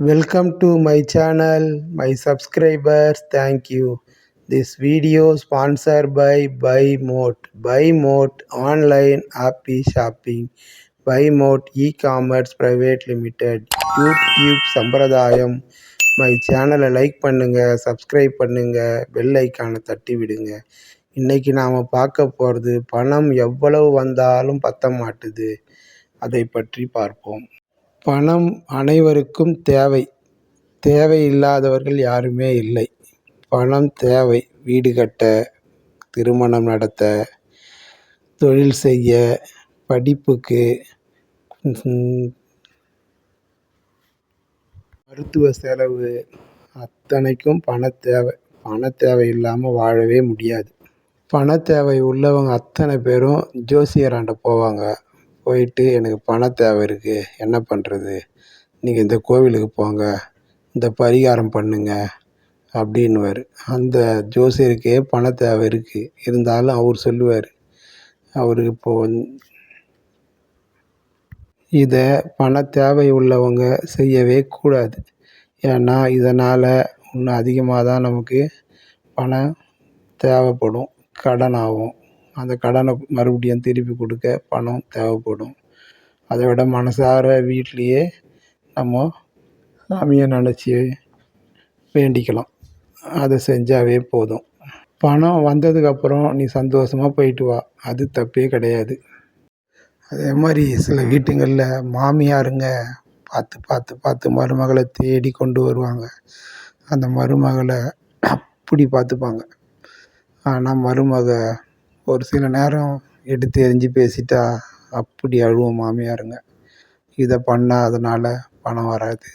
Welcome to my channel, my subscribers. Thank you. This video sponsored by BuyMote. BuyMote online happy shopping. BuyMote e-commerce private limited. YouTube சம்பிரதாயம். My சேனலை like பண்ணுங்க, subscribe பண்ணுங்க, bell ஐக்கானை தட்டி விடுங்க. இன்னைக்கு நாம் பார்க்க போகிறது பணம் எவ்வளவு வந்தாலும் பத்த மாட்டுது. அதை பற்றி பார்ப்போம். பணம் அனைவருக்கும் தேவை. தேவையில்லாதவர்கள் யாருமே இல்லை. பணம் தேவை. வீடு கட்ட, திருமணம் நடத்த, தொழில் செய்ய, படிப்புக்கு, மருத்துவ செலவு அத்தனைக்கும் தேவை. தேவை இல்லாமல் வாழவே முடியாது. தேவை உள்ளவங்க அத்தனை பேரும் ஜோசியராண்ட போவாங்க. போயிட்டு எனக்கு தேவை இருக்குது, என்ன பண்ணுறது, நீங்கள் இந்த கோவிலுக்கு போங்க, இந்த பரிகாரம் பண்ணுங்க அப்படின்னுவார். அந்த ஜோசியருக்கே தேவை இருக்குது. இருந்தாலும் அவர் சொல்லுவார், அவருக்கு இப்போது இதை தேவை உள்ளவங்க செய்யவே கூடாது. ஏன்னா இதனால் இன்னும் அதிகமாக தான் நமக்கு பணம் தேவைப்படும். கடன் ஆகும். அந்த கடனை மறுபடியும் திருப்பி கொடுக்க பணம் தேவைப்படும். அதை விட மனசார வீட்லேயே நம்ம சாமியை நினச்சி வேண்டிக்கலாம். அதை செஞ்சாவே போதும். பணம் வந்ததுக்கப்புறம் நீ சந்தோஷமாக போயிட்டு வா, அது தப்பே கிடையாது. அதே மாதிரி சில வீட்டுங்களில் மாமியாருங்க பார்த்து பார்த்து பார்த்து மருமகளை தேடி கொண்டு வருவாங்க. அந்த மருமகளை அப்படி பார்த்துப்பாங்க. ஆனால் மருமக ஒரு சில நேரம் எடுத்து எறிஞ்சு பேசிட்டா அப்படி அழுவோம் மாமியாருங்க. இதை பண்ணால் அதனால் பணம் வராது,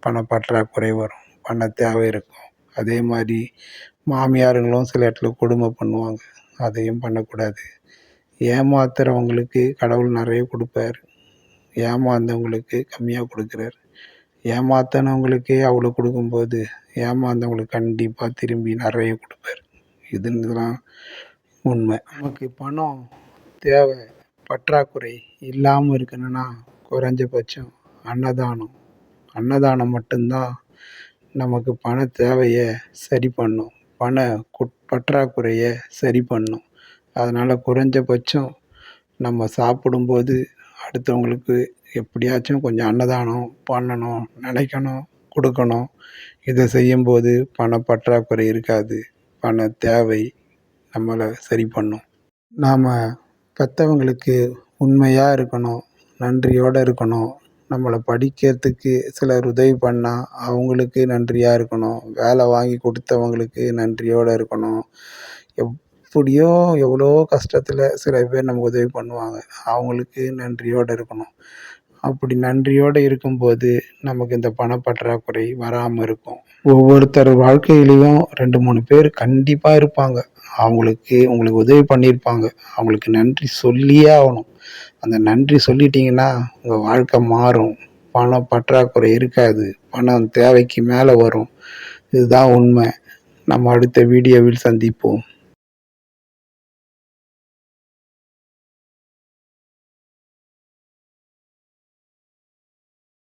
பணப்பற்றாக்குறை வரும், பண தேவை இருக்கும். அதே மாதிரி மாமியாருங்களும் சில இடத்துல கொடுமை பண்ணுவாங்க. அதையும் பண்ணக்கூடாது. ஏமாத்துறவங்களுக்கு கடவுள் நிறைய கொடுப்பார், ஏமாந்தவங்களுக்கு கம்மியாக கொடுக்குறார். ஏமாத்தினவங்களுக்கே அவ்வளோ கொடுக்கும்போது ஏமாந்தவங்களுக்கு கண்டிப்பாக திரும்பி நிறைய கொடுப்பார். இதெல்லாம் உண்மை. நமக்கு பணம் தேவை பற்றாக்குறை இல்லாமல் இருக்கணும்னா குறைஞ்சபட்சம் அன்னதானம் மட்டும்தான் நமக்கு பண தேவையை சரி பண்ணும், பற்றாக்குறையை சரி பண்ணும். அதனால் குறைஞ்சபட்சம் நம்ம சாப்பிடும்போது அடுத்தவங்களுக்கு எப்படியாச்சும் கொஞ்சம் அன்னதானம் பண்ணணும், நினைக்கணும், கொடுக்கணும். இதை செய்யும்போது பணப்பற்றாக்குறை இருக்காது, பண தேவை நம்மளை சரி பண்ணும். நாம் பெற்றவங்களுக்கு உண்மையாக இருக்கணும், நன்றியோடு இருக்கணும். நம்மளை படிக்கிறதுக்கு சிலர் உதவி பண்ணால் அவங்களுக்கு நன்றியாக இருக்கணும். வேலை வாங்கி கொடுத்தவங்களுக்கு நன்றியோடு இருக்கணும். எப்படியோ எவ்வளோ கஷ்டத்தில் சில பேர் நமக்கு உதவி பண்ணுவாங்க, அவங்களுக்கு நன்றியோடு இருக்கணும். அப்படி நன்றியோடு இருக்கும்போது நமக்கு இந்த பணப்பற்றாக்குறை வராமல் இருக்கும். ஒவ்வொருத்தர் வாழ்க்கையிலையும் 2-3 பேர் கண்டிப்பாக இருப்பாங்க. உங்களுக்கு உதவி பண்ணியிருப்பாங்க. அவங்களுக்கு நன்றி சொல்லியே ஆகணும். அந்த நன்றி சொல்லிட்டீங்கன்னா உங்கள் வாழ்க்கை மாறும். பணப்பற்றாக்குறை இருக்காது, பணம் தேவைக்கு மேலே வரும். இதுதான் உண்மை. நம்ம அடுத்த வீடியோவில் சந்திப்போம்.